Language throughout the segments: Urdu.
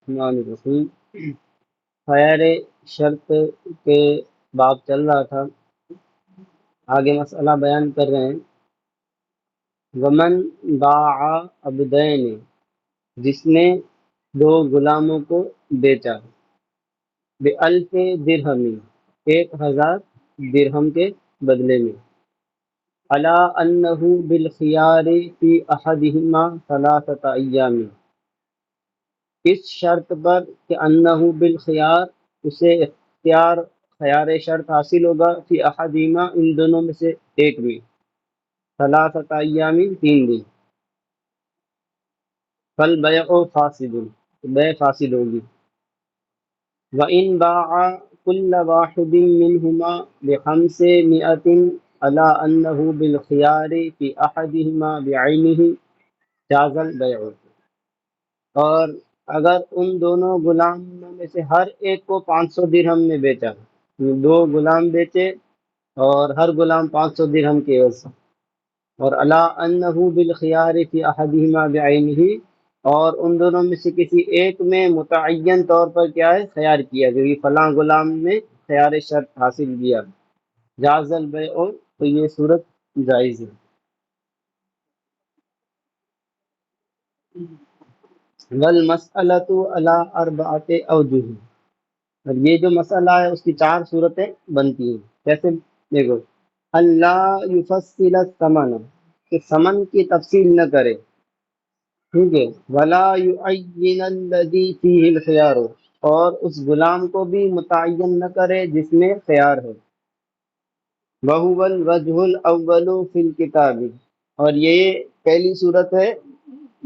الرحمن الرحیم۔ خیر شرط کے باب چل رہا تھا، آگے مسئلہ بیان کر رہے ہیں۔ ومن باع عبدین، جس نے دو غلاموں کو بیچا، بألف درہم، 1000 درہم کے بدلے میں، علی انہ بالخیار فی احدہما ثلاثۃ ایام، اس شرط پر کہ انہ بالخیار، اسے خیار شرط حاصل ہوگا، فی احدہما، ان دونوں میں سے ایک میں، ثلاثۃ ایام، 3 دن، فالبیع فاسد، تو بیع فاسد ہوگی۔ وَإِنْ بَاعَ كُلَّ وَاحِدٍ مِّنْهُمَا ب500 عَلَىٰ أَنَّهُ بِالْخِيَارِ فِي أَحَدِهِمَا بِعَيْنِهِ جَازَ الْبَيْعُ، اور اگر ان دونوں غلاموں میں سے ہر ایک کو 500 درہم میں بیچا، دو غلام بیچے اور ہر غلام 500 درہم کے عوض، اور عَلَىٰ أَنَّهُ بِالْخِيَارِ فِي أَحَدِهِمَا بِعَيْنِهِ، اور ان دونوں میں سے کسی ایک میں متعین طور پر کیا ہے، خیار کیا کہ فلاں غلام میں خیار شرط حاصل کیا، جاز البیع، تو یہ صورت جائز ہے۔ والمسألۃ علی اربعۃ اوجہ، اور یہ جو مسئلہ ہے اس کی 4 صورتیں بنتی ہیں۔ کیسے؟ دیکھو، اللہ یفصل الثمن، کہ ثمن کی تفصیل نہ کرے، ٹھیک ہے، ولا یعین الذی فیہ الخیار، اور اس غلام کو بھی متعین نہ کرے جس میں خیار ہے، وہو الوجہ الاول فی الکتاب، اور یہ پہلی صورت ہے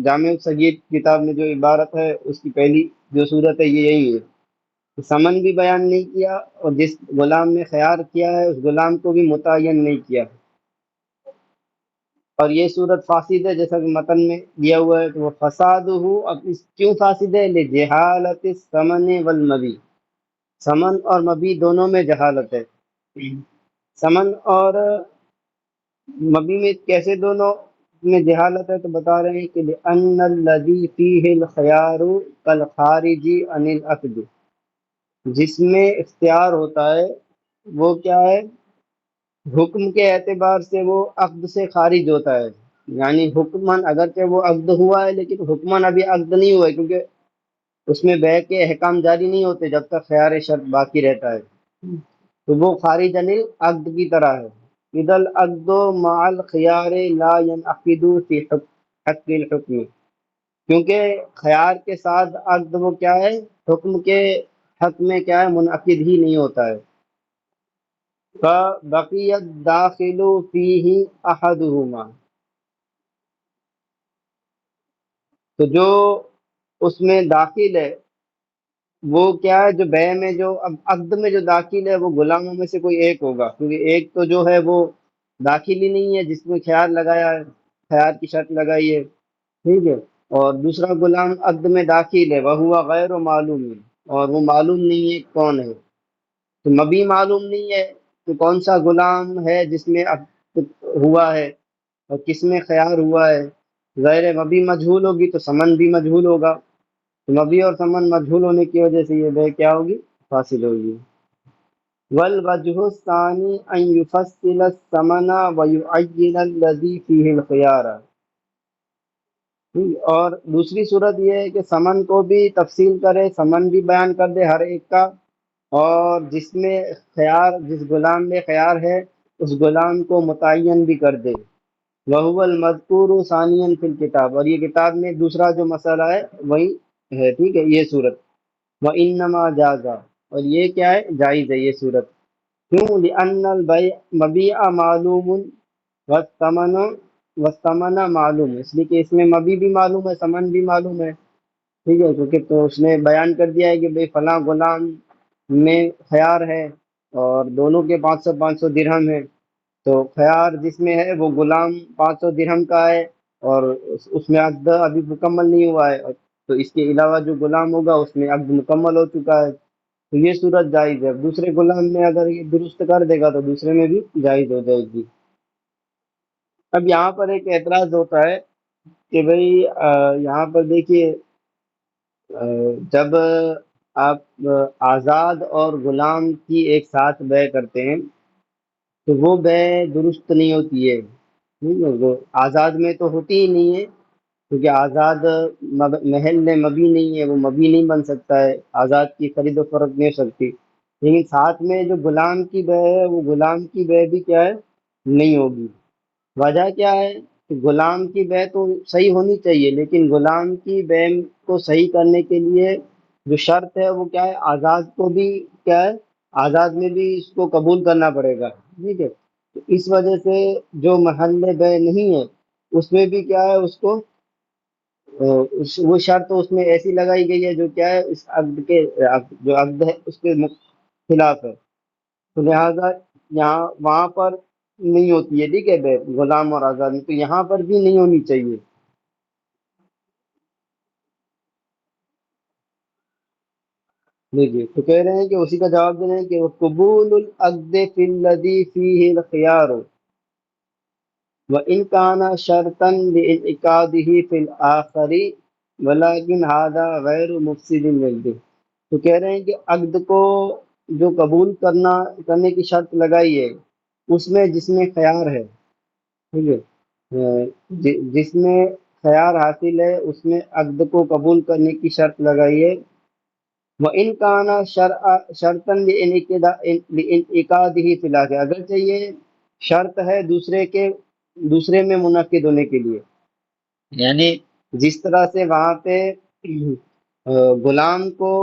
جامع صغیر کتاب میں جو عبارت ہے اس کی پہلی جو صورت ہے یہ یہی ہے کہ ثمن بھی بیان نہیں کیا، اور جس غلام نے خیار کیا ہے اس غلام کو بھی متعین نہیں کیا، اور یہ صورت فاسد ہے جیسا کہ متن میں دیا ہوا ہے۔ تو وہ فساد ہو، اب اس کیوں فاسد ہے؟ لجہالت الثمن والمبی، ثمن اور مبی دونوں میں جہالت ہے۔ ثمن اور مبی میں کیسے دونوں میں جہالت ہے؟ تو بتا رہے ہیں کہ لأن الذی فیہ الخیار کالخارج عن العقد، جس میں اختیار ہوتا ہے وہ کیا ہے، حکم کے اعتبار سے وہ عقد سے خارج ہوتا ہے، یعنی حکمن اگرچہ وہ عقد ہوا ہے لیکن حکمن ابھی عقد نہیں ہوا ہے، کیونکہ اس میں بیع کے احکام جاری نہیں ہوتے جب تک خیار شرط باقی رہتا ہے، تو وہ خارج عن العقد کی طرح ہے۔ اذا العقد مع الخیار لا ينعقد فی حق الحکم، کیونکہ خیار کے ساتھ عقد وہ کیا ہے، حکم کے حق میں کیا ہے، منعقد ہی نہیں ہوتا ہے۔ فبقی الداخل فیہ احدہما، تو جو اس میں داخل ہے وہ کیا ہے، جو بیع میں جو اب عقد میں جو داخل ہے وہ غلاموں میں سے کوئی ایک ہوگا، کیونکہ ایک تو جو ہے وہ داخل ہی نہیں ہے جس میں خیار لگایا ہے، خیار کی شرط لگائی ہے، ٹھیک ہے، اور دوسرا غلام عقد میں داخل ہے، وہ غیر معلوم، اور وہ معلوم نہیں ہے کون ہے، تو مبی معلوم نہیں ہے تو کون سا غلام ہے جس میں عقد ہوا ہے اور کس میں خیار ہوا ہے، غیر مبی مجہول ہوگی تو ثمن بھی مجہول ہوگا، تو مبی اور ثمن مجہول ہونے کی وجہ سے یہ بیع کیا ہوگی، فاسد ہوگی۔ والوجہ الثانی ان یفصل الثمن ویعین الذی فیہ الخیار، اور دوسری صورت یہ ہے کہ ثمن کو بھی تفصیل کرے، ثمن بھی بیان کر دے ہر ایک کا، اور جس میں خیار، جس غلام میں خیار ہے اس غلام کو متعین بھی کر دے، وَهُوَ الْمَذْكُورُ ثَانِيًا فِي الْكِتَابِ، اور یہ کتاب میں دوسرا جو مسئلہ ہے وہی ہے، ٹھیک ہے، یہ صورت۔ وَإِنَّمَا جَازَ، اور یہ کیا ہے، جائز ہے یہ صورت، کیوں؟ لِأَنَّ الْمَبِيعَ معلوم والثمن معلوم، اس لیے کہ اس میں مبی بھی معلوم ہے، ثمن بھی معلوم ہے، ٹھیک ہے، کیونکہ تو اس نے بیان کر دیا ہے کہ بھئی فلاں غلام میں خیار ہے اور دونوں کے 500 درہم ہے، تو خیار جس میں ہے وہ غلام 500 درہم کا ہے اور اس میں عقد ابھی مکمل نہیں ہوا ہے، تو اس کے علاوہ جو غلام ہوگا اس میں عقد مکمل ہو چکا ہے، تو یہ صورت جائز ہے۔ دوسرے غلام میں اگر یہ درست کر دے گا تو دوسرے میں بھی جائز ہو جائے گی۔ اب یہاں پر ایک اعتراض ہوتا ہے کہ بھئی یہاں پر دیکھیے جب آپ آزاد اور غلام کی ایک ساتھ بیع کرتے ہیں تو وہ بیع درست نہیں ہوتی ہے، ٹھیک ہے؟ وہ آزاد میں تو ہوتی ہی نہیں ہے، کیونکہ آزاد محل میں مبی نہیں ہے، وہ مبی نہیں بن سکتا ہے، آزاد کی خرید و فروخت نہیں ہو سکتی، لیکن ساتھ میں جو غلام کی بے ہے وہ غلام کی بے بھی کیا ہے، نہیں ہوگی۔ وجہ کیا ہے کہ غلام کی بے تو صحیح ہونی چاہیے، لیکن غلام کی بے کو صحیح کرنے کے لیے جو شرط ہے وہ کیا ہے، آزاد کو بھی کیا ہے، آزاد میں بھی اس کو قبول کرنا پڑے گا، ٹھیک ہے؟ تو اس وجہ سے جو محل بے نہیں ہے اس میں بھی کیا ہے، اس کو وہ شرط اس میں ایسی لگائی گئی ہے جو کیا ہے، اس عقد کے جو عقد ہے اس کے خلاف ہے، تو لہذا یہاں وہاں پر نہیں ہوتی ہے، ٹھیک ہے، بے غلام اور آزاد میں، تو یہاں پر بھی نہیں ہونی چاہیے۔ دیکھیے تو کہہ رہے ہیں کہ اسی کا جواب دے رہے ہیں کہ وہ قبول العقد فی الذی فیہ الخیار وإن كان شرطا لانعقاده في الآخر ولكن هذا غیر مفسد للعقد۔ تو کہہ رہے ہیں کہ عقد کو جو قبول کرنے کی شرط لگائی ہے اس میں جس میں خیار ہے، ٹھیک ہے، جس میں خیار حاصل ہے اس میں عقد کو قبول کرنے کی شرط لگائی ہے، وَإِنْ كَانَ شرطا لِانْعِقَادِهِ فِي الْآخِرَةِ، اگرچہ یہ شرط ہے دوسرے میں منعقد ہونے کے لیے، یعنی جس طرح سے وہاں پہ غلام کو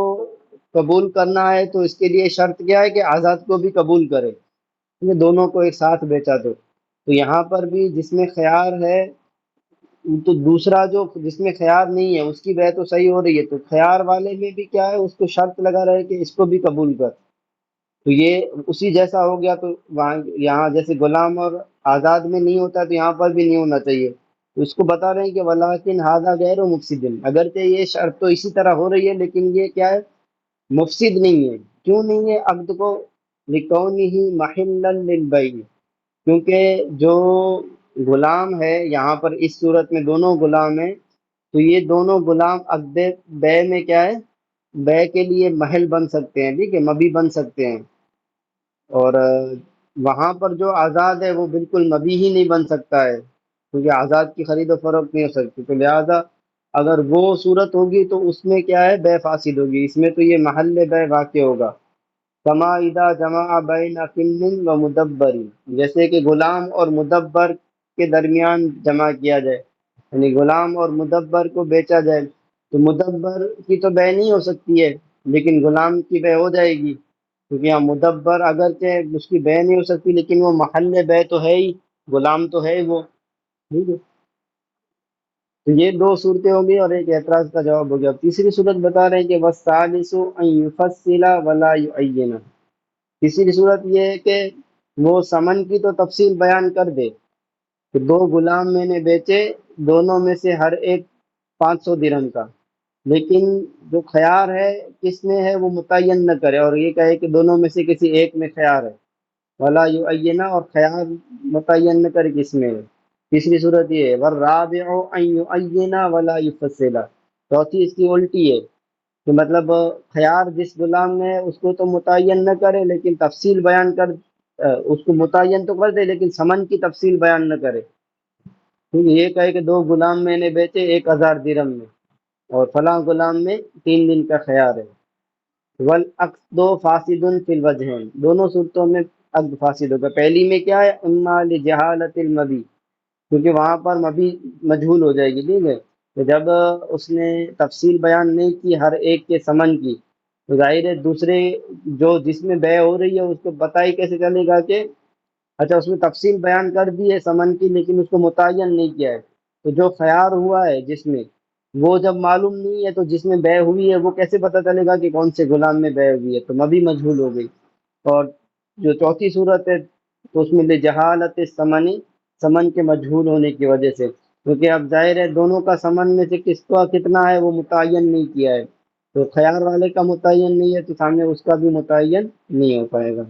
قبول کرنا ہے تو اس کے لیے شرط کیا ہے کہ آزاد کو بھی قبول کرے، یہ دونوں کو ایک ساتھ بیچا تو یہاں پر بھی جس میں خیار ہے، تو دوسرا جو جس میں خیار نہیں ہے اس کی بیع تو صحیح ہو رہی ہے، تو خیار والے میں بھی کیا ہے، اس کو شرط لگا رہے کہ اس کو بھی قبول کر، تو یہ اسی جیسا ہو گیا، تو وہاں یہاں جیسے غلام اور آزاد میں نہیں ہوتا تو یہاں پر بھی نہیں ہونا چاہیے، تو اس کو بتا رہے ہیں کہ ولاکن ھذا غیر مفسد، اگرچہ یہ شرط تو اسی طرح ہو رہی ہے لیکن یہ کیا ہے، مفسد نہیں ہے، کیوں نہیں ہے عقد کو، لکونہ محلا للبیع، کیونکہ جو غلام ہے یہاں پر اس صورت میں دونوں غلام ہیں، تو یہ دونوں غلام عقد بے میں کیا ہے، بے کے لیے محل بن سکتے ہیں، ٹھیک ہے، مبی بن سکتے ہیں، اور وہاں پر جو آزاد ہے وہ بالکل مبی ہی نہیں بن سکتا ہے، کیونکہ آزاد کی خرید و فروخت نہیں ہو سکتی، تو لہذا اگر وہ صورت ہوگی تو اس میں کیا ہے، بے فاسد ہوگی، اس میں تو یہ محل بے واقع ہوگا، کما اذا جمع بین کل و مدبر، جیسے کہ غلام اور مدبر کے درمیان جمع کیا جائے، یعنی غلام اور مدبر کو بیچا جائے، تو مدبر کی تو بے نہیں ہو سکتی ہے لیکن غلام کی بے ہو جائے گی، کیونکہ یہاں مدبر اگرچہ اس کی بے نہیں ہو سکتی لیکن وہ محل بے تو ہے ہی، غلام تو ہے ہی وہ، ٹھیک ہے، تو یہ دو صورتیں ہوں گی اور ایک اعتراض کا جواب ہو گیا۔ اب تیسری صورت بتا رہے ہیں کہ والثالث ان یفصل ولا یعین، تیسری صورت یہ ہے کہ وہ سمن کی تو تفصیل بیان کر دے کہ دو غلام میں نے بیچے، دونوں میں سے ہر ایک 500 درہم کا، لیکن جو خیار ہے کس میں ہے وہ متعین نہ کرے، اور یہ کہے کہ دونوں میں سے کسی ایک میں خیار ہے، ولا یعینہ، اور خیار متعین نہ کرے کس میں ہے۔ تیسری صورت یہ ہے والرابع ان یعین ولا یفصل، چوتھی اس کی الٹی ہے کہ مطلب خیار جس غلام میں ہے اس کو تو متعین نہ کرے لیکن تفصیل بیان کر، اس کو متعین تو کر دے لیکن سمن کی تفصیل بیان نہ کرے، ٹھیک ہے، یہ کہے کہ دو غلام میں نے بیچے 1000 درہم میں، اور فلاں غلام میں 3 دن کا خیار ہے، والعقد فاسد فی الوجہین، دونوں صورتوں میں عقد فاسد ہوگا، پہلی میں کیا ہے، اما لجہالت المبی، کیونکہ وہاں پر مبی مجہول ہو جائے گی، ٹھیک ہے، تو جب اس نے تفصیل بیان نہیں کی ہر ایک کے سمن کی، تو ظاہر ہے دوسرے جو جس میں بے ہو رہی ہے اس کو پتہ ہی کیسے چلے گا کہ اچھا اس میں تفصیل بیان کر دی ہے سمن کی لیکن اس کو متعین نہیں کیا ہے، تو جو خیار ہوا ہے جس میں وہ جب معلوم نہیں ہے تو جس میں بے ہوئی ہے وہ کیسے پتہ چلے گا کہ کون سے غلام میں بے ہوئی ہے، تو مبی مجہول ہو گئی، اور جو چوتھی صورت ہے تو اس میں لجہالت سمنی، سمن کے مجہول ہونے کی وجہ سے، کیونکہ اب ظاہر ہے دونوں کا سمن میں سے کس کا کتنا ہے وہ متعین نہیں کیا ہے، تو خیار والے کا متعین نہیں ہے تو سامنے اس کا بھی متعین نہیں ہو پائے گا۔